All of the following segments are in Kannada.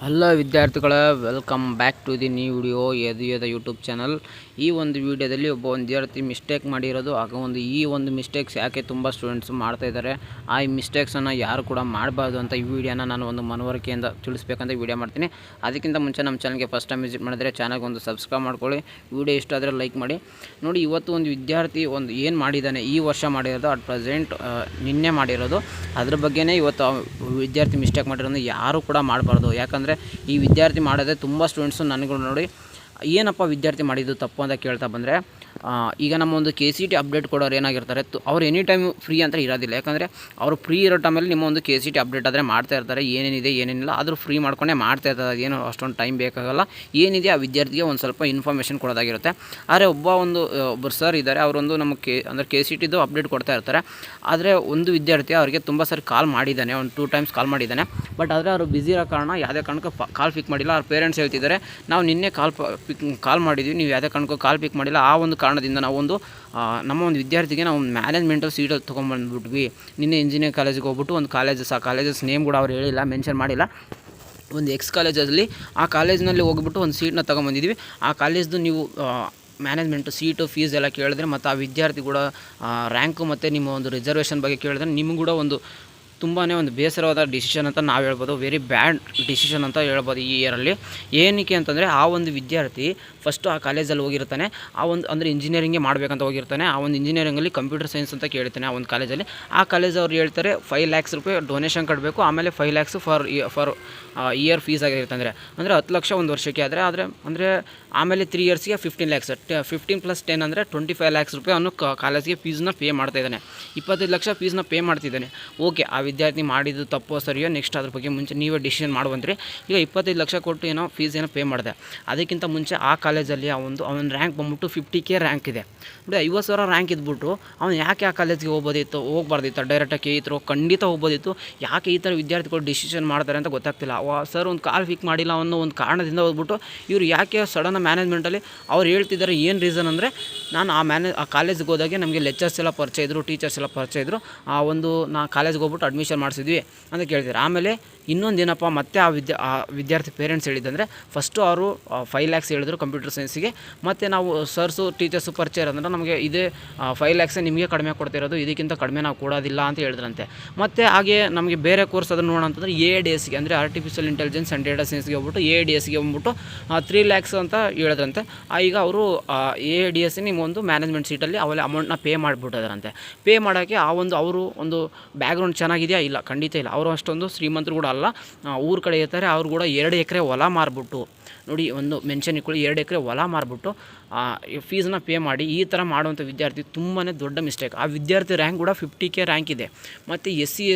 ಹಲೋ ವಿದ್ಯಾರ್ಥಿಗಳ welcome back to the new video ಯದುಯದ ಯೂಟ್ಯೂಬ್ ಚಾನಲ್. ಈ ಒಂದು ವಿಡಿಯೋದಲ್ಲಿ ಒಬ್ಬ ವಿದ್ಯಾರ್ಥಿ ಮಿಸ್ಟೇಕ್ ಮಾಡಿರೋದು ಹಾಗೂ ಈ ಒಂದು ಮಿಸ್ಟೇಕ್ಸ್ ಯಾಕೆ ತುಂಬ ಸ್ಟೂಡೆಂಟ್ಸ್ ಮಾಡ್ತಾಯಿದ್ದಾರೆ, ಆ ಮಿಸ್ಟೇಕ್ಸನ್ನು ಯಾರು ಕೂಡ ಮಾಡಬಾರ್ದು ಅಂತ ಈ ವಿಡಿಯೋನ ನಾನು ಒಂದು ಮನವರಿಕೆಯಿಂದ ತಿಳಿಸ್ಬೇಕಂತ ವಿಡಿಯೋ ಮಾಡ್ತೀನಿ. ಅದಕ್ಕಿಂತ ಮುಂಚೆ ನಮ್ಮ ಚಾನಲ್ಗೆ ಫಸ್ಟ್ ಟೈಮ್ ವಿಸಿಟ್ ಮಾಡಿದರೆ ಚಾನಲ್ಗೆ ಒಂದು ಸಬ್ಸ್ಕ್ರೈಬ್ ಮಾಡ್ಕೊಳ್ಳಿ, ವಿಡಿಯೋ ಇಷ್ಟ ಆದರೆ ಲೈಕ್ ಮಾಡಿ. ನೋಡಿ, ಇವತ್ತು ಒಂದು ವಿದ್ಯಾರ್ಥಿ ಏನು ಮಾಡಿದ್ದಾನೆ, ಈ ವರ್ಷ ಮಾಡಿರೋದು ಅಟ್ ಪ್ರೆಸೆಂಟ್ ನಿನ್ನೆ ಮಾಡಿರೋದು, ಅದ್ರ ಬಗ್ಗೆನೇ ಇವತ್ತು ವಿದ್ಯಾರ್ಥಿ ಮಿಸ್ಟೇಕ್ ಮಾಡಿರೋದು ಯಾರು ಕೂಡ ಮಾಡಬಾರ್ದು. ಯಾಕಂದರೆ ಈ ವಿದ್ಯಾರ್ಥಿ ಮಾಡೋದೇ ತುಂಬ ಸ್ಟೂಡೆಂಟ್ಸು ನನಗಳು ನೋಡಿ ಏನಪ್ಪ ವಿದ್ಯಾರ್ಥಿ ಮಾಡಿದ್ದು ತಪ್ಪು ಅಂತ ಕೇಳ್ತಾ ಬಂದರೆ, ಈಗ ನಮ್ಮ ಒಂದು KCT ಅಪ್ಡೇಟ್ ಕೊಡೋರು ಏನಾಗಿರ್ತಾರೆ, ಅವ್ರು ಎನಿ ಟೈಮ್ ಫ್ರೀ ಅಂತ ಇರೋದಿಲ್ಲ. ಯಾಕಂದರೆ ಅವರು ಫ್ರೀ ಇರೋ ಟೈಮಲ್ಲಿ ನಿಮ್ಮ ಒಂದು KCT ಅಪ್ಡೇಟ್ ಆದರೆ ಮಾಡ್ತಾ ಇರ್ತಾರೆ, ಏನೇನಿದೆ ಏನೇನಿಲ್ಲ ಆದರೂ ಫ್ರೀ ಮಾಡ್ಕೊಂಡೇ ಮಾಡ್ತಾ ಇರ್ತಾರೆ. ಏನು ಅಷ್ಟೊಂದು ಟೈಮ್ ಬೇಕಾಗಲ್ಲ, ಏನಿದೆ ಆ ವಿದ್ಯಾರ್ಥಿಗೆ ಒಂದು ಸ್ವಲ್ಪ ಇನ್ಫಾರ್ಮೇಷನ್ ಕೊಡೋದಾಗಿರುತ್ತೆ. ಆದರೆ ಒಬ್ಬರು ಸರ್ ಇದ್ದಾರೆ, ಅವರೊಂದು ನಮಗೆ ಅಂದರೆ KCTದು ಅಪ್ಡೇಟ್ ಕೊಡ್ತಾ ಇರ್ತಾರೆ. ಆದರೆ ಒಂದು ವಿದ್ಯಾರ್ಥಿ ಅವರಿಗೆ ತುಂಬ ಸರಿ ಕಾಲ್ ಮಾಡಿದ್ದಾನೆ, ಒಂದು 2 ಟೈಮ್ಸ್ ಕಾಲ್ ಮಾಡಿದ್ದಾನೆ. ಬಟ್ ಆದರೆ ಅವರು ಬ್ಯುಸಿ ಇರೋ ಕಾರಣ ಯಾವುದೇ ಕಾರಣಕ್ಕೂ ಕಾಲ್ ಪಿಕ್ ಮಾಡಿಲ್ಲ. ಅವ್ರ ಪೇರೆಂಟ್ಸ್ ಹೇಳ್ತಿದ್ದಾರೆ, ನಾವು ನಿನ್ನೆ ಕಾಲ್ ಮಾಡಿದ್ವಿ, ನೀವು ಯಾವುದೇ ಕಾರಣಕ್ಕೂ ಕಾಲ್ ಪಿಕ್ ಮಾಡಿಲ್ಲ. ಆ ಒಂದು ಕಾರಣದಿಂದ ನಾವು ನಮ್ಮ ಒಂದು ವಿದ್ಯಾರ್ಥಿಗೆ ನಾವು ಮ್ಯಾನೇಜ್ಮೆಂಟಲ್ಲಿ ಸೀಟಲ್ಲಿ ತೊಗೊಂಬಂದ್ಬಿಟ್ವಿ. ನಿನ್ನೆ ಇಂಜಿನಿಯರಿಂಗ್ ಕಾಲೇಜಿಗೆ ಹೋಗ್ಬಿಟ್ಟು ಒಂದು ಕಾಲೇಜಸ್ ನೇಮ್ ಕೂಡ ಅವ್ರು ಹೇಳಿಲ್ಲ, ಮೆನ್ಷನ್ ಮಾಡಿಲ್ಲ. ಒಂದು ಕಾಲೇಜಲ್ಲಿ ಆ ಕಾಲೇಜಿನಲ್ಲಿ ಹೋಗ್ಬಿಟ್ಟು ಒಂದು ಸೀಟನ್ನ ತೊಗೊಂಬಂದಿದ್ವಿ. ಆ ಕಾಲೇಜ್ದು ನೀವು ಮ್ಯಾನೇಜ್ಮೆಂಟು ಸೀಟು ಫೀಸ್ ಎಲ್ಲ ಕೇಳಿದ್ರೆ, ಮತ್ತು ಆ ವಿದ್ಯಾರ್ಥಿ ಕೂಡ ರ್ಯಾಂಕು ಮತ್ತು ನಿಮ್ಮ ಒಂದು ರಿಸರ್ವೇಷನ್ ಬಗ್ಗೆ ಕೇಳಿದ್ರೆ ನಿಮಗೂ ಕೂಡ ತುಂಬಾ ಒಂದು ಬೇಸರವಾದ ಡಿಸಿಷನ್ ಅಂತ ನಾವು ಹೇಳ್ಬೋದು. ವೆರಿ ಬ್ಯಾಡ್ ಡಿಸಿಷನ್ ಅಂತ ಹೇಳ್ಬೋದು ಈ ಇಯರಲ್ಲಿ. ಏನಕ್ಕೆ ಅಂತಂದರೆ, ಆ ಒಂದು ವಿದ್ಯಾರ್ಥಿ ಫಸ್ಟು ಆ ಕಾಲೇಜಲ್ಲಿ ಹೋಗಿರ್ತಾನೆ, ಅಂದರೆ ಇಂಜಿನಿಯರಿಂಗೇ ಮಾಡಬೇಕಂತ ಹೋಗಿರ್ತಾನೆ. ಆ ಒಂದು ಇಂಜಿನಿಯರಿಂಗಲ್ಲಿ ಕಂಪ್ಯೂಟರ್ ಸೈನ್ಸ್ ಅಂತ ಕೇಳ್ತಾನೆ ಆ ಒಂದು ಕಾಲೇಜಲ್ಲಿ. ಆ ಕಾಲೇಜವ್ರು ಹೇಳ್ತಾರೆ 5 lakhs ರೂಪಾಯಿ ಡೊನೇಷನ್ ಕಟ್ಟಬೇಕು, ಆಮೇಲೆ 5 lakhs ಫಾರ್ ಇಯರ್ ಫೀಸ್ ಆಗಿರುತ್ತೆ. ಅಂದರೆ 10 ಲಕ್ಷ ಒಂದು ವರ್ಷಕ್ಕೆ ಆದರೆ ಆಮೇಲೆ 3 ಇಯರ್ಸ್ಗೆ 15 lakhs, 15 + 10 ಅಂದರೆ 25 lakhs ರೂಪಾಯಿ ಅವನು ಕಾಲೇಜ್ಗೆ ಫೀಸ್ನ ಪೇ ಮಾಡ್ತಾಯಿದ್ದಾನೆ. 25 ಲಕ್ಷ ಫೀಸ್ನ ಪೇ ಮಾಡ್ತಿದ್ದಾನೆ. ಓಕೆ, ಆ ವಿದ್ಯಾರ್ಥಿ ಮಾಡಿದ್ದು ತಪ್ಪೋ ಸರಿಯೋ ನೆಕ್ಸ್ಟ್ ಅದ್ರ ಬಗ್ಗೆ ಮುಂಚೆ ನೀವೇ ಡಿಸಿಷನ್ ಮಾಡುವಂತ್ರಿ. ಈಗ 25 ಲಕ್ಷ ಕೊಟ್ಟು ಫೀಸ್ ಪೇ ಮಾಡಿದೆ. ಅದಕ್ಕಿಂತ ಮುಂಚೆ ಆ ಕಾಲೇಜಲ್ಲಿ ಅವನ ರ್ಯಾಂಕ್ ಬಂದ್ಬಿಟ್ಟು 50K ರ್ಯಾಂಕ್ ಇದೆ. ನೋಡಿ, 50,000 ರ್ಯಾಂಕ್ ಇದ್ಬಿಟ್ಟು ಅವನು ಯಾಕೆ ಆ ಕಾಲೇಜ್ಗೆ ಹೋಗ್ಬಾರ್ದಿತ್ತು, ಡೈರೆಕ್ಟಾಗಿ ಖಂಡಿತ ಹೋಗ್ಬೋದಿತ್ತು. ಯಾಕೆ ಈ ಥರ ವಿದ್ಯಾರ್ಥಿಗಳು ಡಿಸಿಷನ್ ಮಾಡ್ತಾರೆ ಅಂತ ಗೊತ್ತಾಗ್ತಿಲ್ಲ. ಸರ್ ಒಂದು ಕಾಲ್ ಪಿಕ್ ಮಾಡಿಲ್ಲ ಅನ್ನೋ ಒಂದು ಕಾರಣದಿಂದ ಹೋಗ್ಬಿಟ್ಟು ಇವರು ಯಾಕೆ ಸಡನ್ ಮ್ಯಾನೇಜ್ಮೆಂಟಲ್ಲಿ ಅವ್ರು ಹೇಳ್ತಿದ್ದಾರೆ. ಏನು ರೀಸನ್ ಅಂದರೆ, ನಾನು ಆ ಕಾಲೇಜ್ಗೆ ಹೋದಾಗೆ ನಮಗೆ ಲೆಕ್ಚರ್ಸ್ ಎಲ್ಲ ಪರಿಚಯ ಇದ್ದರು, ಟೀಚರ್ಸ್ ಎಲ್ಲ ಪರಿಚಯ ಇದ್ದರು, ನಾ ಕಾಲೇಜ್ಗೆ ಹೋಗ್ಬಿಟ್ಟು ಅಡ್ಮಿಷನ್ ಮಾಡಿಸಿದ್ವಿ ಅಂತ ಕೇಳ್ತಾರೆ. ಆಮೇಲೆ ಇನ್ನೊಂದೇನಪ್ಪ, ಮತ್ತೆ ಆ ವಿದ್ಯಾರ್ಥಿ ಪೇರೆಂಟ್ಸ್ ಹೇಳಿದ್ದಂದರೆ, ಫಸ್ಟು ಅವರು 5 lakhs ಹೇಳಿದ್ರು ಕಂಪ್ಯೂಟರ್ ಸೈನ್ಸಿಗೆ, ಮತ್ತು ನಾವು ಸರ್ಸು ಟೀಚರ್ಸು ಪರಿಚಯ ಇರೋದಂದ್ರೆ ನಮಗೆ ಇದೇ 5 lakhs ನಿಮಗೆ ಕಡಿಮೆ ಕೊಡ್ತಿರೋದು, ಇದಕ್ಕಿಂತ ಕಡಿಮೆ ನಾವು ಕೊಡೋದಿಲ್ಲ ಅಂತ ಹೇಳಿದ್ರಂತೆ. ಮತ್ತು ಹಾಗೆ ನಮಗೆ ಬೇರೆ ಕೋರ್ಸ್ ಅದನ್ನು ನೋಡೋಣ ಅಂತಂದರೆ AIDSಗೆ ಅಂದರೆ ಆರ್ಟಿಫಿಷಿಯಲ್ ಇಂಟೆಲಿಜೆನ್ಸ್ ಆ್ಯಂಡ್ ಡೇಟಾ ಸೈನ್ಸ್ಗೆ ಹೋಗ್ಬಿಟ್ಟು AIDSಗೆ ಬಂದ್ಬಿಟ್ಟು 3 lakhs ಅಂತ ಹೇಳಿದ್ರಂತೆ. ಈಗ ಅವರು AIDS ನಿಮಗೊಂದು ಮ್ಯಾನೇಜ್ಮೆಂಟ್ ಸೀಟಲ್ಲಿ ಅವೆಲ್ಲ ಅಮೌಂಟ್ನ ಪೇ ಮಾಡಿಬಿಟ್ಟಿದಾರಂತೆ. ಪೇ ಮಾಡೋಕ್ಕೆ ಅವರು ಒಂದು ಬ್ಯಾಕ್ಗ್ರೌಂಡ್ ಚೆನ್ನಾಗಿದೆಯಾ? ಇಲ್ಲ, ಖಂಡಿತ ಇಲ್ಲ. ಅವರು ಅಷ್ಟೊಂದು ಶ್ರೀಮಂತರು ಕೂಡ ಅಲ್ಲ, ಊರ ಕಡೆ ಇರ್ತಾರೆ. ಅವ್ರು ಕೂಡ 2 ಎಕರೆ ಹೊಲ ಮಾರ್ಬಿಟ್ಟು, ನೋಡಿ ಒಂದು ಮೆನ್ಷನ್ ಇಟ್ಕೊಳ್ಳಿ, 2 ಎಕರೆ ಹೊಲ ಮಾರ್ಬಿಟ್ಟು ಫೀಸನ್ನ ಪೇ ಮಾಡಿ ಈ ಥರ ಮಾಡುವಂಥ ವಿದ್ಯಾರ್ಥಿ ತುಂಬಾ ದೊಡ್ಡ ಮಿಸ್ಟೇಕ್. ಆ ವಿದ್ಯಾರ್ಥಿ ರ್ಯಾಂಕ್ ಕೂಡ 50K ರ್ಯಾಂಕ್ ಇದೆ. ಮತ್ತು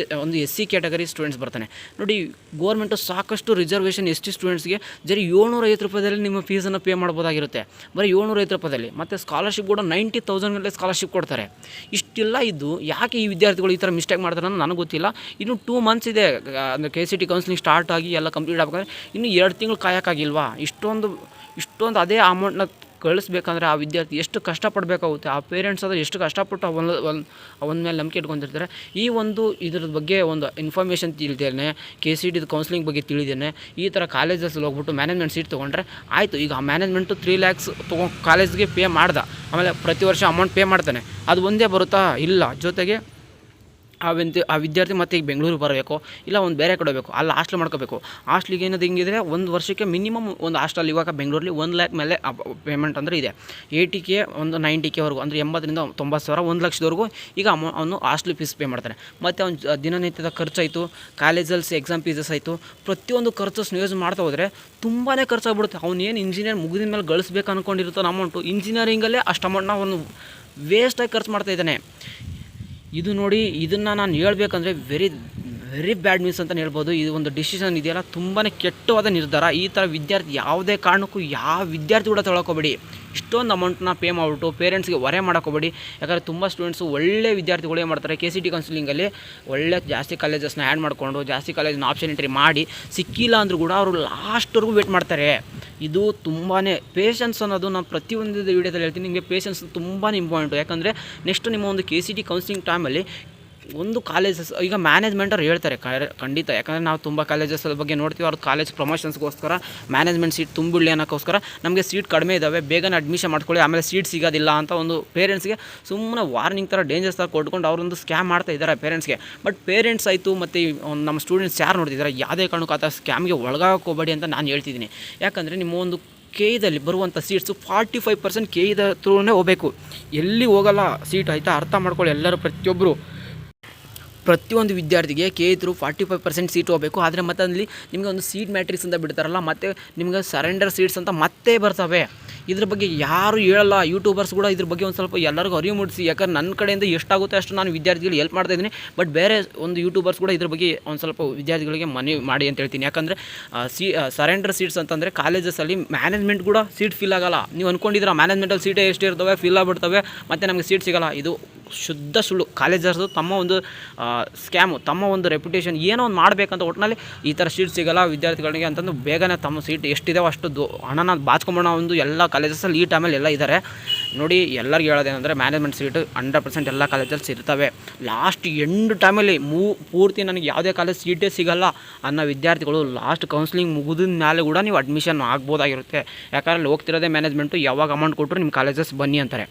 SC ಕ್ಯಾಟಗರಿ ಸ್ಟೂಡೆಂಟ್ಸ್ ಬರ್ತಾನೆ. ನೋಡಿ, ಗೋರ್ಮೆಂಟು ಸಾಕಷ್ಟು ರಿಸರ್ವೇಷನ್ ST ಸ್ಟೂಡೆಂಟ್ಸ್ಗೆ 750 ರೂಪಾಯಿದಲ್ಲಿ ನಿಮ್ಮ ಫೀಸನ್ನು ಪೇ ಮಾಡ್ಬೋದಾಗಿರುತ್ತೆ, ಬರೀ 750 ರೂಪಾಯಿದಲ್ಲಿ. ಮತ್ತು ಸ್ಕಾಲರ್ಶಿಪ್ ಕೂಡ 90,000 ಗಂಟೆ ಸ್ಕಾಲರ್ಶಿಪ್ ಕೊಡ್ತಾರೆ. ಇಷ್ಟೆಲ್ಲ ಇದ್ದು ಯಾಕೆ ಈ ವಿದ್ಯಾರ್ಥಿಗಳು ಈ ಥರ ಮಿಸ್ಟೇಕ್ ಮಾಡ್ತಾರೆ ಅನ್ನೋದು ನನಗೆ ಗೊತ್ತಿಲ್ಲ. ಇನ್ನು 2 months ಇದೆ, ಅಂದರೆ KCT ಕೌನ್ಸಿಲಿಂಗ್ ಸ್ಟಾರ್ಟ್ ಆಗಿ ಎಲ್ಲ ಕಂಪ್ಲೀಟ್ ಆಗಬೇಕಂದ್ರೆ ಇನ್ನು 2 ತಿಂಗಳು ಕಾಯೋಕ್ಕಾಗಿಲ್ವಾ? ಇಷ್ಟೊಂದು ಅದೇ ಅಮೌಂಟ್ನ ಕಳಿಸ್ಬೇಕಂದ್ರೆ ಆ ವಿದ್ಯಾರ್ಥಿ ಎಷ್ಟು ಕಷ್ಟಪಡಬೇಕಾಗುತ್ತೆ. ಆ ಪೇರೆಂಟ್ಸ್ ಆದರೆ ಎಷ್ಟು ಕಷ್ಟಪಟ್ಟು ಅವನ ಮೇಲೆ ನಂಬಿಕೆ ಇಟ್ಕೊತಿರ್ತಾರೆ. ಇದ್ರ ಬಗ್ಗೆ ಒಂದು ಇನ್ಫಾರ್ಮೇಷನ್ ತಿಳಿದೇನೆ, KCTದು ಕೌನ್ಸಿಲಿಂಗ್ ಬಗ್ಗೆ ತಿಳಿದೇನೆ, ಈ ಥರ ಕಾಲೇಜಲ್ಲಿ ಹೋಗ್ಬಿಟ್ಟು ಮ್ಯಾನೇಜ್ಮೆಂಟ್ ಸೀಟ್ ತೊಗೊಂಡ್ರೆ ಆಯಿತು. ಈಗ ಆ ಮ್ಯಾನೇಜ್ಮೆಂಟು 3 lakhs ಕಾಲೇಜ್ಗೆ ಪೇ ಮಾಡ್ದೆ, ಆಮೇಲೆ ಪ್ರತಿ ವರ್ಷ ಅಮೌಂಟ್ ಪೇ ಮಾಡ್ತಾನೆ, ಅದು ಒಂದೇ ಬರುತ್ತಾ? ಇಲ್ಲ. ಜೊತೆಗೆ ಆ ವಿದ್ಯಾರ್ಥಿ ಮತ್ತೆ ಈಗ ಬೆಂಗಳೂರಿಗೆ ಬರಬೇಕು, ಇಲ್ಲ ಒಂದು ಬೇರೆ ಕಡೆ ಹೋಗಬೇಕು, ಅಲ್ಲಿ ಹಾಸ್ಟೆಲ್ ಮಾಡ್ಕೋಬೇಕು. ಹಾಸ್ಟ್ಲಿಗೆ ಏನದು ಹಿಂಗಿದ್ರೆ ಒಂದು ವರ್ಷಕ್ಕೆ ಮಿನಿಮಮ್ ಒಂದು ಹಾಸ್ಟೆಲ್ ಇವಾಗ ಬೆಂಗಳೂರಲ್ಲಿ 1 lakh ಮೇಲೆ ಪೇಮೆಂಟ್ ಅಂದರೆ ಇದೆ. 80K ಒಂದು 90K ವರೆಗೂ, ಅಂದರೆ 80,000 ರಿಂದ 90,000 1 ಲಕ್ಷದವರೆಗೂ ಈಗ ಅವನು ಹಾಸ್ಟೆಲ್ ಫೀಸ್ ಪೇ ಮಾಡ್ತಾನೆ. ಮತ್ತು ಅವ್ನು ದಿನನಿತ್ಯದ ಖರ್ಚಾಯಿತು, ಕಾಲೇಜಲ್ಲಿ ಎಕ್ಸಾಮ್ ಫೀಸಸ್ ಆಯಿತು, ಪ್ರತಿಯೊಂದು ಖರ್ಚು ಯೂಸ್ ಮಾಡ್ತಾ ಹೋದರೆ ತುಂಬಾ ಖರ್ಚಾಗ್ಬಿಡುತ್ತೆ. ಅವನೇನು ಇಂಜಿನಿಯರ್ ಮುಗಿದ ಮೇಲೆ ಗಳಿಸ್ಬೇಕು ಅಂದ್ಕೊಂಡಿರ್ತಾನೆ ಅಮೌಂಟು, ಇಂಜಿನಿಯರಿಂಗಲ್ಲೇ ಅಷ್ಟು ಅಮೌಂಟ್ನ ಅವನು ವೇಸ್ಟಾಗಿ ಖರ್ಚು ಮಾಡ್ತಾಯಿದ್ದಾನೆ. ಇದು ನೋಡಿ, ಇದನ್ನು ನಾನು ಹೇಳ್ಬೇಕಂದ್ರೆ ವೆರಿ ಬ್ಯಾಡ್ ನ್ಯೂಸ್ ಅಂತಲೇ ಹೇಳ್ಬೋದು. ಇದು ಒಂದು ಡಿಸಿಷನ್ ಇದೆಯಲ್ಲ, ತುಂಬಾ ಕೆಟ್ಟವಾದ ನಿರ್ಧಾರ. ಈ ಥರ ವಿದ್ಯಾರ್ಥಿ ಯಾವುದೇ ಕಾರಣಕ್ಕೂ ಯಾವ ವಿದ್ಯಾರ್ಥಿ ಕೂಡ ತೊಗೊಳ್ಕೋಬೇಡಿ. ಇಷ್ಟೊಂದು ಅಮೌಂಟ್ನ ಪೇ ಮಾಡಿಬಿಟ್ಟು ಪೇರೆಂಟ್ಸ್ಗೆ ಹೊರೆ ಮಾಡೋಕೋಬೇಡಿ. ಯಾಕಂದರೆ ತುಂಬ ಸ್ಟೂಡೆಂಟ್ಸು ಒಳ್ಳೆ ವಿದ್ಯಾರ್ಥಿಗಳು ಏನು ಮಾಡ್ತಾರೆ, KCT ಕೌನ್ಸಿಲಿಂಗಲ್ಲಿ ಒಳ್ಳೆ ಜಾಸ್ತಿ ಕಾಲೇಜಸ್ನ ಆ್ಯಡ್ ಮಾಡಿಕೊಂಡು ಜಾಸ್ತಿ ಕಾಲೇಜನ್ನ ಆಪ್ಷನ್ ಎಂಟ್ರಿ ಮಾಡಿ ಸಿಕ್ಕಿಲ್ಲ ಅಂದರೂ ಕೂಡ ಅವರು ಲಾಸ್ಟ್ವರೆಗೂ ವೇಟ್ ಮಾಡ್ತಾರೆ. ಇದು ತುಂಬಾ ಪೇಷನ್ಸ್ ಅನ್ನೋದು ನಾನು ಪ್ರತಿಯೊಂದು ವೀಡಿಯೋದಲ್ಲಿ ಹೇಳ್ತೀನಿ. ನಿಮಗೆ ಪೇಷನ್ಸ್ ತುಂಬಾ ಇಂಪಾರ್ಟೆಂಟು. ಯಾಕಂದರೆ ನೆಕ್ಸ್ಟ್ ನಿಮ್ಮ ಒಂದು KCT ಕೌನ್ಸಿಲಿಂಗ್ ಟೈಮಲ್ಲಿ ಒಂದು ಕಾಲೇಜಸ್ ಈಗ ಮ್ಯಾನೇಜ್ಮೆಂಟವ್ರು ಹೇಳ್ತಾರೆ ಖಂಡಿತ, ಯಾಕಂದರೆ ನಾವು ತುಂಬ ಕಾಲೇಜಸ್ ಬಗ್ಗೆ ನೋಡ್ತೀವಿ. ಅವ್ರ ಕಾಲೇಜ್ ಪ್ರಮೋಷನ್ಸ್ಗೋಸ್ಕರ ಮ್ಯಾನೇಜ್ಮೆಂಟ್ ಸೀಟ್ ತುಂಬಿಡಲಿ ಅನ್ನೋಕ್ಕೋಸ್ಕರ ನಮಗೆ ಸೀಟ್ ಕಡಿಮೆ ಇದ್ದಾವೆ, ಬೇಗನೆ ಅಡ್ಮಿಷನ್ ಮಾಡ್ಕೊಳ್ಳಿ, ಆಮೇಲೆ ಸೀಟ್ ಸಿಗೋದಿಲ್ಲ ಅಂತ ಒಂದು ಪೇರೆಂಟ್ಸ್ಗೆ ಸುಮ್ಮನೆ ವಾರ್ನಿಂಗ್ ಥರ ಡೇಂಜರ್ಸ್ ಥರ ಕೊಟ್ಕೊಂಡು ಅವರೊಂದು ಸ್ಕ್ಯಾಮ್ ಮಾಡ್ತಾ ಇದ್ದಾರೆ ಪೇರೆಂಟ್ಸ್ಗೆ. ಬಟ್ ಪೇರೆಂಟ್ಸ್ ಆಯಿತು ಮತ್ತು ನಮ್ಮ ಸ್ಟೂಡೆಂಟ್ಸ್ ಯಾರು ನೋಡ್ತಿದ್ದಾರೆ, ಯಾವುದೇ ಕಾರಣಕ್ಕೂ ಆ ಥರ ಸ್ಕ್ಯಾಮ್ಗೆ ಒಳಗಾಗಕ್ಕೆ ಹೋಗಬೇಡಿ ಅಂತ ನಾನು ಹೇಳ್ತಿದ್ದೀನಿ. ಯಾಕಂದರೆ ನಿಮ್ಮ ಒಂದು KEದಲ್ಲಿ ಬರುವಂಥ ಸೀಟ್ಸು 45% KE ಥ್ರೂನೇ ಹೋಗಬೇಕು, ಎಲ್ಲಿ ಹೋಗಲ್ಲ ಸೀಟ್, ಆಯಿತಾ? ಅರ್ಥ ಮಾಡ್ಕೊಳ್ಳಿ ಎಲ್ಲರೂ, ಪ್ರತಿಯೊಂದು ವಿದ್ಯಾರ್ಥಿಗೆ KE ಥ್ರೂ 45% ಸೀಟ್ ಹೋಗಬೇಕು. ಆದರೆ ಮತ್ತು ಅಲ್ಲಿ ನಿಮಗೆ ಒಂದು ಸೀಟ್ ಮ್ಯಾಟ್ರಿಕ್ಸ್ ಅಂತ ಬಿಡ್ತಾರಲ್ಲ, ಮತ್ತು ನಿಮಗೆ ಸರೆಂಡರ್ ಸೀಟ್ಸ್ ಅಂತ ಮತ್ತೆ ಬರ್ತವೆ. ಇದ್ರ ಬಗ್ಗೆ ಯಾರು ಹೇಳಲ್ಲ, ಯೂಟ್ಯೂಬರ್ಸ್ ಕೂಡ ಇದ್ರ ಬಗ್ಗೆ ಒಂದು ಸ್ವಲ್ಪ ಎಲ್ಲರಿಗೂ ಅರಿವು ಮೂಡಿಸಿ. ಯಾಕಂದ್ರೆ ನನ್ನ ಕಡೆಯಿಂದ ಎಷ್ಟಾಗುತ್ತೆ ಅಷ್ಟು ನಾನು ವಿದ್ಯಾರ್ಥಿಗಳಿಗೆ ಹೆಲ್ಪ್ ಮಾಡ್ತಾಯಿದ್ದೀನಿ. ಬಟ್ ಬೇರೆ ಒಂದು ಯೂಟ್ಯೂಬರ್ಸ್ ಕೂಡ ಇದ್ರ ಬಗ್ಗೆ ಒಂದು ಸ್ವಲ್ಪ ವಿದ್ಯಾರ್ಥಿಗಳಿಗೆ ಮನವಿ ಮಾಡಿ ಅಂತ ಹೇಳ್ತೀನಿ. ಯಾಕಂದರೆ ಸರೆಂಡರ್ ಸೀಟ್ಸ್ ಅಂತಂದರೆ ಕಾಲೇಜಸಲ್ಲಿ ಮ್ಯಾನೇಜ್ಮೆಂಟ್ ಕೂಡ ಸೀಟ್ ಫಿಲ್ ಆಗೋಲ್ಲ. ನೀವು ಅಂದ್ಕೊಂಡಿದ್ರೆ ಮ್ಯಾನೇಜ್ಮೆಂಟಲ್ಲಿ ಸೀಟೇ ಎಷ್ಟು ಇರ್ತವೆ, ಫಿಲ್ ಆಗಿಬಿಡ್ತವೆ, ಮತ್ತು ನಮಗೆ ಸೀಟ್ ಸಿಗೋಲ್ಲ. ಇದು ಶುದ್ಧ ಸುಳ್ಳು. ಕಾಲೇಜರ್ಸು ತಮ್ಮ ಒಂದು ಸ್ಕ್ಯಾಮು, ತಮ್ಮ ಒಂದು ರೆಪ್ಯುಟೇಷನ್ ಏನೋ ಒಂದು ಮಾಡಬೇಕಂತ ಒಟ್ಟಿನಲ್ಲಿ ಈ ಥರ ಸೀಟ್ ಸಿಗೋಲ್ಲ ವಿದ್ಯಾರ್ಥಿಗಳಿಗೆ ಅಂತಂದು ಬೇಗನೆ ತಮ್ಮ ಸೀಟ್ ಎಷ್ಟಿದೆ ಅಷ್ಟು ಹಣನ ಬಾಚ್ಕೊಂಬೋಣ ಒಂದು ಎಲ್ಲ ಕಾಲೇಜಸಲ್ಲಿ ಈ ಟೈಮಲ್ಲಿ ಎಲ್ಲ ಇದ್ದಾರೆ ನೋಡಿ. ಎಲ್ಲರಿಗೂ ಹೇಳೋದೇನೆಂದರೆ ಮ್ಯಾನೇಜ್ಮೆಂಟ್ ಸೀಟು 100% ಎಲ್ಲ ಕಾಲೇಜಲ್ಲಿ ಇರ್ತವೆ. ಲಾಸ್ಟ್ ಎಂಡ್ ಟೈಮಲ್ಲಿ ಪೂರ್ತಿ ನನಗೆ ಯಾವುದೇ ಕಾಲೇಜ್ ಸೀಟೇ ಸಿಗೋಲ್ಲ ಅನ್ನೋ ವಿದ್ಯಾರ್ಥಿಗಳು ಲಾಸ್ಟ್ ಕೌನ್ಸಿಲಿಂಗ್ ಮುಗಿದ ಮೇಲೆ ಕೂಡ ನೀವು ಅಡ್ಮಿಷನ್ ಆಗ್ಬೋದಾಗಿರುತ್ತೆ. ಯಾಕಂದರೆ ಅಲ್ಲಿ ಹೋಗ್ತಿರೋದೇ ಮ್ಯಾನೇಜ್ಮೆಂಟು, ಯಾವಾಗ ಅಮೌಂಟ್ ಕೊಟ್ಟರು ನಿಮ್ಮ ಕಾಲೇಜಸ್ ಬನ್ನಿ ಅಂತಾರೆ.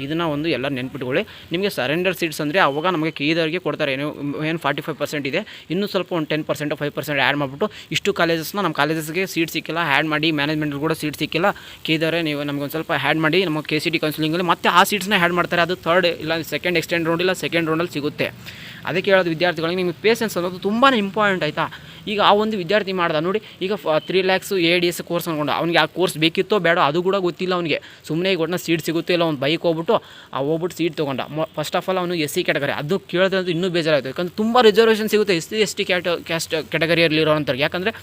ಇದನ್ನು ಒಂದು ಎಲ್ಲ ನೆನ್ಪಿಟ್ಕೊಳ್ಳಿ. ನಿಮಗೆ ಸರೆಂಡರ್ ಸೀಟ್ಸ್ ಅಂದರೆ ಅವಾಗ ನಮಗೆ KEದವರಿಗೆ ಕೊಡ್ತಾರೆ, ಏನು 45% ಇದೆ, ಇನ್ನೂ ಸ್ವಲ್ಪ ಒಂದು 10% 5% ಆ್ಯಡ್ ಮಾಡಿಬಿಟ್ಟು ಇಷ್ಟು ಕಾಲೇಜಸ್ನ ನಮ್ಮ ಕಾಲೇಜಸ್ಗೆ ಸೀಟ್ ಸಿಕ್ಕಿಲ್ಲ, ಆ್ಯಡ್ ಮಾಡಿ, ಮ್ಯಾನೇಜ್ಮೆಂಟಲ್ಲಿ ಕೂಡ ಸೀಟ್ ಸಿಕ್ಕಿಲ್ಲ, KEದವರೇ ನೀವು ನಮಗೆ ಒಂದು ಸ್ವಲ್ಪ ಆ್ಯಡ್ ಮಾಡಿ, ನಮ್ಮ KCT ಕೌನ್ಸಿಲಿಂಗಲ್ಲಿ ಮತ್ತೆ ಆ ಸೀಟ್ಸ್ನ ಆ್ಯಡ್ ಮಾಡ್ತಾರೆ. ಅದು ಥರ್ಡ್ ಇಲ್ಲ ಸೆಕೆಂಡ್ ಎಕ್ಸ್ಟೆಂಡ್ ರೌಂಡ್ ಇಲ್ಲ ಸೆಕೆಂಡ್ ರೌಂಡಲ್ಲಿ ಸಿಗುತ್ತೆ. ಅದಕ್ಕೆ ಹೇಳೋದು ವಿದ್ಯಾರ್ಥಿಗಳಿಗೆ ನಿಮಗೆ ಪೇಷನ್ಸ್ ಅನ್ನೋದು ತುಂಬಾ ಇಂಪಾರ್ಟೆಂಟ್, ಆಯಿತಾ? ಈಗ ಆ ಒಂದು ವಿದ್ಯಾರ್ಥಿ ಮಾಡ್ದ ನೋಡಿ, ಈಗ 3 lakhs ADS ಕೋರ್ಸ್ ಅಂದ್ಕೊಂಡು ಅವ್ನಿಗೆ ಆ ಕೋರ್ಸ್ ಬೇಕಿತ್ತೋ ಬೇಡ ಅದು ಕೂಡ ಗೊತ್ತಿಲ್ಲ ಅವನಿಗೆ. ಸುಮ್ಮನೆ ಈಗ ಒಟ್ಟಿನ ಸೀಟ್ ಸಿಗುತ್ತೆ ಇಲ್ಲ, ಒಂದು ಬೈಕ್ ಹೋಗ್ಬಿಟ್ಟು ಸೀಟ್ ತೊಗೊಂಡ. ಫಸ್ಟ್ ಆಫ್ ಆಲ್ ಅವನು SC ಕ್ಯಾಟಗರಿ, ಅದು ಕೇಳಿದ್ರೆ ಇನ್ನೂ ಬೇಜಾರಾಯಿತು. ಯಾಕಂದರೆ ತುಂಬ ರಿಸರ್ವೇಷನ್ ಸಿಗುತ್ತೆ SC ಕ್ಯಾಸ್ಟ್ ಕ್ಯಾಟಗರಿಯಲ್ಲಿರೋವಂಥವ್ರಿಗೆ. ಯಾಕಂದರೆ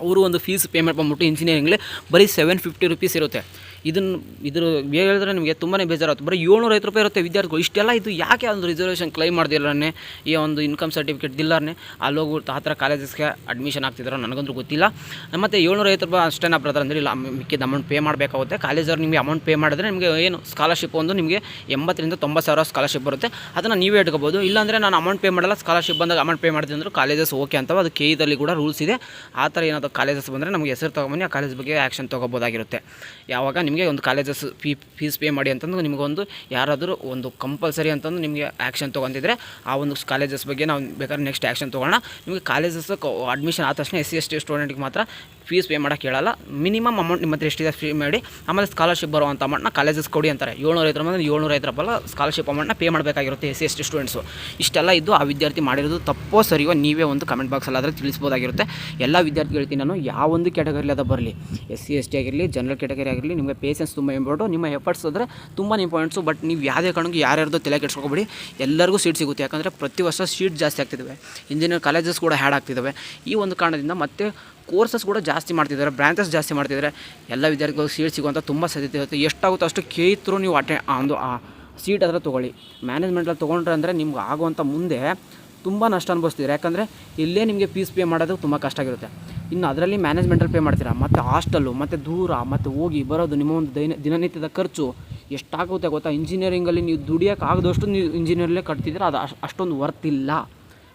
ಅವರು ಒಂದು ಫೀಸ್ ಪೇಮೆಂಟ್ ಬಂದ್ಬಿಟ್ಟು ಇಂಜಿನಿಯರಿಂಗ್ಲಿ ಬರೀ 750 ರೂಪೀಸ್ ಇರುತ್ತೆ. ಇದ್ರ ಹೇಳಿದ್ರೆ ನಿಮಗೆ ತುಂಬಾ ಬೇಜಾರಾಗುತ್ತೆ. ಬರೀ 750 ರೂಪಾಯಿ ಇರುತ್ತೆ ವಿದ್ಯಾರ್ಥಿಗಳು. ಇಷ್ಟೆಲ್ಲ ಇದು ಯಾಕೆ ಒಂದು ರಿಸರ್ವೇಷನ್ ಕ್ಲೈಮ್ ಮಾಡ್ದಿಲ್ಲೇ, ಈ ಒಂದು ಇನ್ಕಮ್ ಸರ್ಟಿಫಿಕೇಟ್ ದಿಲ್ಲಾರೇ ಅಲ್ಲಿ ಹೋಗ್ಬಿಟ್ಟು ಆ ಥರ ಕಾಲೇಜಸ್ಗೆ ಅಡ್ಮಿಷನ್ ಆಗ್ತಿದ್ದಾರೋ ನನಗಂತೂ ಗೊತ್ತಿಲ್ಲ. ಮತ್ತು 750 ರೂಪಾಯಿ ಅಷ್ಟೇನಾ ಬ್ರದರ್ ಅಂದರೆ, ಇಲ್ಲ ಮಿಕ್ಕಿದ ಅಮೌಂಟ್ ಪೇ ಮಾಡಬೇಕಾಗುತ್ತೆ. ಕಾಲೇಜವ್ರು ನಿಮಗೆ ಅಮೌಂಟ್ ಪೇ ಮಾಡಿದ್ರೆ ನಿಮಗೆ ಏನು ಸ್ಕಾಲರ್ಶಿಪ್ ಒಂದು ನಿಮಗೆ 80,000 to 90,000 ಸ್ಕಾಲರ್ಶಿಪ್ ಬರುತ್ತೆ. ಅದನ್ನು ನೀವೇ ಇಟ್ಕೋಬೋದು. ಇಲ್ಲಾಂದರೆ ನಾನು ಅಮೌಂಟ್ ಪೇ ಮಾಡಲ್ಲ, ಸ್ಕಾಲರ್ಶಿಪ್ ಬಂದಾಗ ಅಮೌಂಟ್ ಪೇ ಮಾಡಿದೆ ಅಂದ್ರೆ ಕಾಲೇಜಸ್ ಓಕೆ ಅಂತವೆ. ಅದು KEದಲ್ಲಿ ಕೂಡ ರೂಲ್ಸ್ ಇದೆ. ಆ ಥರ ಏನಾದರೂ ಕಾಲೇಜಸ್ ಬಂದರೆ ನಮಗೆ ಹೆಸರು ತೊಗೊಂಬನ್ನಿ, ಆ ಕಾಲೇಜ್ ಬಗ್ಗೆ ಆ್ಯಕ್ಷನ್ ತೊಗೋಬೋದಾಗಿರುತ್ತೆ. ಯಾವಾಗ ನಿಮಗೆ ಒಂದು ಕಾಲೇಜಸ್ ಫೀಸ್ ಪೇ ಮಾಡಿ ಅಂತಂದು ನಿಮಗೊಂದು ಯಾರಾದರೂ ಒಂದು ಕಂಪಲ್ಸರಿ ಅಂತಂದು ನಿಮಗೆ ಆ್ಯಕ್ಷನ್ ತೊಗೊಂತಿದ್ರೆ ಆ ಒಂದು ಕಾಲೇಜಸ್ ಬಗ್ಗೆ ನಾವು ಬೇಕಾದ್ರೆ ನೆಕ್ಸ್ಟ್ ಆ್ಯಕ್ಷನ್ ತೊಗೊಳ್ಳೋಣ. ನಿಮಗೆ ಕಾಲೇಜಸ್ ಅಡ್ಮಿಷನ್ ಆದ ತಕ್ಷಣ SC ST ಸ್ಟೂಡೆಂಟ್ಗೆ ಮಾತ್ರ ಫೀಸ್ ಪೇ ಮಾಡೋಕ್ಕೆ ಹೇಳಲ್ಲ. ಮಿನಿಮಮ್ ಅಮೌಂಟ್ ನಿಮ್ಮ ಹತ್ರ ಎಷ್ಟಿದೆ ಪೇ ಮಾಡಿ, ಆಮೇಲೆ ಸ್ಕಾಲರ್ಶಿಪ್ ಬರುವಂಥ ಅಮೌಂಟ್ನ ಕಾಲೇಜಸ್ ಕೊಡಿ ಅಂತಾರೆ. 750 ರೂಪಾಯಿ 750 ರೂಪಾಯಿ ಸ್ಕಾಲರ್ಶಿಪ್ ಅಮೌಂಟ್ನ ಪೇ ಮಾಡಬೇಕಾಗಿರುತ್ತೆ SC ST ಸ್ಟೂಡೆಂಟ್ಸು. ಇಷ್ಟೆಲ್ಲ ಇದ್ದು ಆ ವಿದ್ಯಾರ್ಥಿ ಮಾಡಿರೋದು ತಪ್ಪೋ ಸರಿಯೋ ನೀವೇ ಒಂದು ಕಮೆಂಟ್ ಬಾಕ್ಸಲ್ಲಿ ಆದರೆ ತಿಳಿಸ್ಬೋದಾಗಿರುತ್ತೆ. ಎಲ್ಲ ವಿದ್ಯಾರ್ಥಿ ಹೇಳ್ತೀನಿ ನಾನು, ಯಾವ ಒಂದು ಕ್ಯಾಟಗರಿ ಅದ ಬರಲಿ, SC ST ಆಗಿರಲಿ, ಜನರಲ್ ಕ್ಯಾಟಗರಿ ಆಗಿರಲಿ, ನಿಮಗೆ ಪೇಷನ್ಸ್ ತುಂಬ ಇಂಪಾರ್ಟು, ನಿಮ್ಮ ಎಫರ್ಟ್ಸ್ ಅಂದರೆ ತುಂಬ ಇಂಪಾರ್ಟೆಂಟ್ಸು. ಬಟ್ ನೀವು ಯಾವುದೇ ಕಾರಣಕ್ಕೂ ಯಾರ್ಯಾರ್ದು ತಲೆ ಕೆಡ್ಸ್ಕೊಬೇಡಿ, ಎಲ್ಲರಿಗೂ ಸೀಟ್ ಸಿಗುತ್ತೆ. ಯಾಕಂದರೆ ಪ್ರತಿ ವರ್ಷ ಸೀಟ್ ಜಾಸ್ತಿ ಆಗ್ತಿದ್ದಾವೆ, ಇಂಜಿನಿಯರ್ ಕಾಲೇಜಸ್ ಕೂಡ ಹ್ಯಾಡ್ ಆಗ್ತಿದ್ದಾವೆ. ಈ ಒಂದು ಕಾರಣದಿಂದ ಮತ್ತೆ ಕೋರ್ಸಸ್ ಕೂಡ ಜಾಸ್ತಿ ಮಾಡ್ತಿದ್ದಾರೆ, ಬ್ರಾಂಚಸ್ ಜಾಸ್ತಿ ಮಾಡ್ತಿದ್ದಾರೆ. ಎಲ್ಲ ವಿದ್ಯಾರ್ಥಿಗಳು ಸೀಟ್ ಸಿಗುವಂಥ ತುಂಬ ಸಾಧ್ಯತೆ ಇರುತ್ತೆ. ಎಷ್ಟಾಗುತ್ತೋ ಅಷ್ಟು KE ಥ್ರೂ ನೀವು ಸೀಟ್ ಅದರ ತೊಗೊಳ್ಳಿ. ಮ್ಯಾನೇಜ್ಮೆಂಟಲ್ಲಿ ತೊಗೊಂಡ್ರೆ ಅಂದರೆ ನಿಮ್ಗೆ ಆಗುವಂಥ ಮುಂದೆ ತುಂಬ ನಷ್ಟ ಅನುಭವಿಸ್ತೀರ. ಯಾಕಂದರೆ ಇಲ್ಲೇ ನಿಮಗೆ ಫೀಸ್ ಪೇ ಮಾಡೋದು ತುಂಬ ಕಷ್ಟ ಆಗಿರುತ್ತೆ. ಇನ್ನು ಅದರಲ್ಲಿ ಮ್ಯಾನೇಜ್ಮೆಂಟಲ್ಲಿ ಪೇ ಮಾಡ್ತೀರಾ, ಮತ್ತು ಹಾಸ್ಟೆಲ್ಲು, ಮತ್ತು ದೂರ, ಮತ್ತು ಹೋಗಿ ಬರೋದು, ನಿಮ್ಮ ಒಂದು ದಿನನಿತ್ಯದ ಖರ್ಚು ಎಷ್ಟಾಗುತ್ತೆ ಗೊತ್ತಾ? ಇಂಜಿನಿಯರಿಂಗಲ್ಲಿ ನೀವು ದುಡಿಯೋಕ್ಕಾಗದಷ್ಟು ನೀವು ಇಂಜಿನಿಯರಲ್ಲೇ ಕಟ್ತಿದ್ರೆ ಅದು ಅಷ್ಟೊಂದು ವರ್ತ್ ಇಲ್ಲ.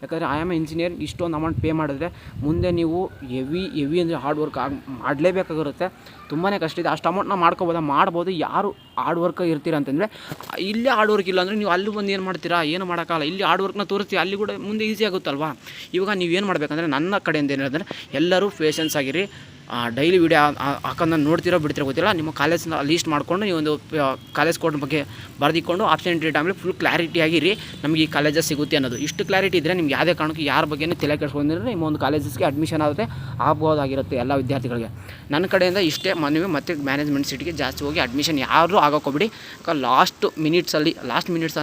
ಯಾಕಂದರೆ ಐ ಆಮ್ ಇಂಜಿನಿಯರ್, ಇಷ್ಟೊಂದು ಅಮೌಂಟ್ ಪೇ ಮಾಡಿದ್ರೆ ಮುಂದೆ ನೀವು ಹೆವಿ ಅಂದರೆ ಹಾರ್ಡ್ ವರ್ಕ್ ಮಾಡಲೇಬೇಕಾಗಿರುತ್ತೆ. ತುಂಬಾ ಕಷ್ಟ ಇದೆ. ಅಷ್ಟು ಅಮೌಂಟ್ನ ಮಾಡ್ಬೋದು. ಯಾರು ಹಾರ್ಡ್ ವರ್ಕ್ ಇರ್ತೀರ ಅಂತಂದರೆ, ಇಲ್ಲೇ ಹಾರ್ಡ್ ವರ್ಕ್ ಇಲ್ಲ ಅಂದರೆ ನೀವು ಅಲ್ಲಿ ಬಂದು ಏನು ಮಾಡ್ತೀರಾ? ಏನು ಮಾಡೋಕ್ಕಾಗಲ್ಲ. ಇಲ್ಲಿ ಹಾರ್ಡ್ ವರ್ಕ್ನ ತೋರಿಸ್ತೀವಿ, ಅಲ್ಲಿ ಕೂಡ ಮುಂದೆ ಈಸಿ ಆಗುತ್ತಲ್ವಾ? ಇವಾಗ ನೀವೇನು ಮಾಡಬೇಕಂದ್ರೆ, ನನ್ನ ಕಡೆಯಿಂದ ಏನು ಹೇಳಿದ್ರೆ, ಎಲ್ಲರೂ ಪೇಷನ್ಸ್ ಆಗಿರಿ. ಡೈಲಿ ವೀಡಿಯೋ ಹಾಕೊಂಡು ನೋಡ್ತಿರೋ ಬಿಡ್ತಿರೋ ಗೊತ್ತಿಲ್ಲ. ನಿಮ್ಮ ಕಾಲೇಜ್ನ ಲೀಸ್ಟ್ ಮಾಡಿಕೊಂಡು ನೀವೊಂದು ಕಾಲೇಜ್ ಕೋಡ್ ಬಗ್ಗೆ ಬರೆದಿಕೊಂಡು ಆಪ್ಷನ್ ಎಂಟ್ರಿ ಟೈಮಲ್ಲಿ ಫುಲ್ ಕ್ಲಾರಿಟಿ ಆಗಿರಿ, ನಮಗೆ ಈ ಕಾಲೇಜಸ್ ಸಿಗುತ್ತೆ ಅನ್ನೋದು. ಇಷ್ಟು ಕ್ಲಾರಿಟಿ ಇದ್ದರೆ ನಿಮ್ಗೆ ಯಾವುದೇ ಕಾರಣಕ್ಕೂ ಯಾರ ಬಗ್ಗೆಯೂ ತಲೆ ಕೆಡಿಸ್ಕೊಂಡಿದ್ರೆ ನಿಮ್ಮ ಒಂದು ಕಾಲೇಜಸ್ಗೆ ಅಡ್ಮಿಷನ್ ಆಗುತ್ತೆ ಆಗ್ಬೋದಾಗಿರುತ್ತೆ ಎಲ್ಲ ವಿದ್ಯಾರ್ಥಿಗಳಿಗೆ. ನನ್ನ ಕಡೆಯಿಂದ ಇಷ್ಟೇ ಮನವಿ. ಮತ್ತು ಮ್ಯಾನೇಜ್ಮೆಂಟ್ ಸೀಟಿಗೆ ಜಾಸ್ತಿ ಹೋಗಿ ಅಡ್ಮಿಷನ್ ಯಾರೂ ಆಗೋಕ್ಕೋಗ್ಬಿಡಿ. ಲಾಸ್ಟ್ ಮಿನಿಟ್ಸ್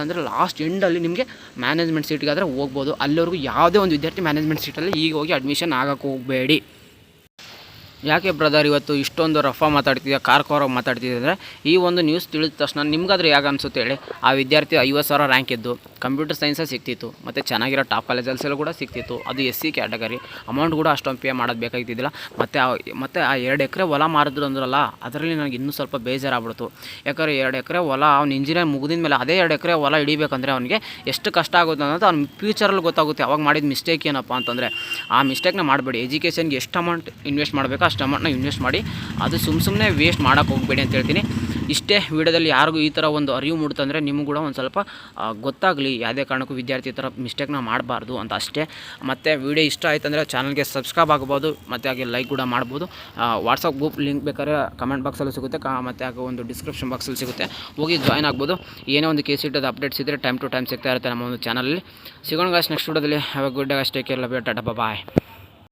ಅಂದರೆ ಲಾಸ್ಟ್ ಎಂಡಲ್ಲಿ ನಿಮಗೆ ಮ್ಯಾನೇಜ್ಮೆಂಟ್ ಸೀಟಿಗಾದರೆ ಹೋಗ್ಬೋದು. ಅಲ್ಲಿವರೆಗೂ ಯಾವುದೇ ಒಂದು ವಿದ್ಯಾರ್ಥಿ ಮ್ಯಾನೇಜ್ಮೆಂಟ್ ಸೀಟಲ್ಲಿ ಈಗ ಹೋಗಿ ಅಡ್ಮಿಷನ್ ಆಗೋಕ್ಕೆ ಹೋಗಬೇಡಿ. ಯಾಕೆ ಬ್ರದರ್ ಇವತ್ತು ಇಷ್ಟೊಂದು ರಫಾ ಮಾತಾಡ್ತಿದ್ಯಾ ಕಾರ್ಕೋರಾಗಿ ಮಾತಾಡ್ತಿದ್ದೆ ಅಂದರೆ ಈ ಒಂದು ನ್ಯೂಸ್ ತಿಳಿದ ತಕ್ಷಣ ನಿಮ್ಗಾದ್ರೆ ಯಾಕೆ ಅನಿಸುತ್ತೆ ಹೇಳಿ. ಆ ವಿದ್ಯಾರ್ಥಿ 50,000 ರ್ಯಾಂಕ್ ಇದ್ದು ಕಂಪ್ಯೂಟರ್ ಸೈನ್ಸಲ್ಲಿ ಸಿಕ್ತಿತ್ತು ಮತ್ತು ಚೆನ್ನಾಗಿರೋ ಟಾಪ್ ಕಾಲೇಜಲ್ಸಲ್ಲೂ ಕೂಡ ಸಿಕ್ತಿತ್ತು. ಅದು SC ಕ್ಯಾಟಗರಿ. ಅಮೌಂಟ್ ಕೂಡ ಅಷ್ಟೊಂದು ಪೇ ಮಾಡೋದು ಬೇಕಾಗಿದ್ದಿಲ್ಲ. ಮತ್ತು ಆ 2 ಎಕರೆ ಹೊಲ ಮಾರಿದ್ರು ಅಂದ್ರಲ್ಲ, ಅದರಲ್ಲಿ ನನಗೆ ಇನ್ನೂ ಸ್ವಲ್ಪ ಬೇಜಾರಾಗ್ಬಿಡ್ತು. ಯಾಕಂದರೆ 2 ಎಕರೆ ಹೊಲ ಅವ್ನು ಇಂಜಿನಿಯರ್ ಮುಗಿದ ಮೇಲೆ ಅದೇ 2 ಎಕರೆ ಹೊಲ ಹಿಡಿಬೇಕಂದ್ರೆ ಅವ್ನಿಗೆ ಎಷ್ಟು ಕಷ್ಟ ಆಗುತ್ತೆ ಅನ್ನೋದು ಅವ್ನ ಫ್ಯೂಚರಲ್ಲಿ ಗೊತ್ತಾಗುತ್ತೆ. ಅವಾಗ ಮಾಡಿದ ಮಿಸ್ಟೇಕ್ ಏನಪ್ಪ ಅಂತಂದರೆ ಆ ಮಿಸ್ಟೇಕ್ನ ಮಾಡಬೇಡಿ. ಎಜುಕೇಷನ್ಗೆ ಎಷ್ಟು ಅಮೌಂಟ್ ಇನ್ವೆಸ್ಟ್ ಮಾಡಬೇಕು ಅಷ್ಟು ಅಮೌಂಟ್ನ ಇನ್ವೆಸ್ಟ್ ಮಾಡಿ. ಅದು ಸುಮ್ಮನೆ ವೇಸ್ಟ್ ಮಾಡೋಕ್ಕೆ ಹೋಗಬೇಡಿ ಅಂತ ಹೇಳ್ತೀನಿ. ಇಷ್ಟೇ ವಿಡಿಯೋದಲ್ಲಿ ಯಾರಿಗೂ ಈ ಥರ ಒಂದು ಅರಿವು ಮೂಡ್ತಂದರೆ ನಿಮಗೂ ಕೂಡ ಒಂದು ಸ್ವಲ್ಪ ಗೊತ್ತಾಗಲಿ, ಯಾವುದೇ ಕಾರಣಕ್ಕೂ ವಿದ್ಯಾರ್ಥಿ ಈ ಥರ ಮಿಸ್ಟೇಕ್ನ ಮಾಡಬಾರ್ದು ಅಂತ ಅಷ್ಟೇ. ಮತ್ತು ವಿಡಿಯೋ ಇಷ್ಟ ಆಯ್ತು ಅಂದರೆ ಚಾನಲ್ಗೆ ಸಬ್ಸ್ಕ್ರೈಬ್ ಆಗ್ಬೋದು, ಮತ್ತು ಹಾಗೆ ಲೈಕ್ ಕೂಡ ಮಾಡ್ಬೋದು. ವಾಟ್ಸಪ್ ಗ್ರೂಪ್ ಲಿಂಕ್ ಬೇಕಾದ್ರೆ ಕಮೆಂಟ್ ಬಾಕ್ಸಲ್ಲೂ ಸಿಗುತ್ತೆ, ಮತ್ತು ಹಾಗೆ ಒಂದು ಡಿಸ್ಕ್ರಿಪ್ಷನ್ ಬಾಕ್ಸಲ್ಲಿ ಸಿಗುತ್ತೆ, ಹೋಗಿ ಜಾಯ್ನ್ ಆಗ್ಬೋದು. ಏನೇ ಒಂದು KCET ಅಪ್ಡೇಟ್ಸ್ ಇದ್ದರೆ ಟೈಮ್ ಟು ಟೈಮ್ ಸಿಗ್ತಾ ಇರುತ್ತೆ ನಮ್ಮ ಒಂದು ಚಾನಲಲ್ಲಿ. ಸಿಗೋಣ ಗಾಯ್ಸ್ ನೆಕ್ಸ್ಟ್ ವಿಡಿಯೋದಲ್ಲಿ. Have a good day, take care, love you, tata, bye.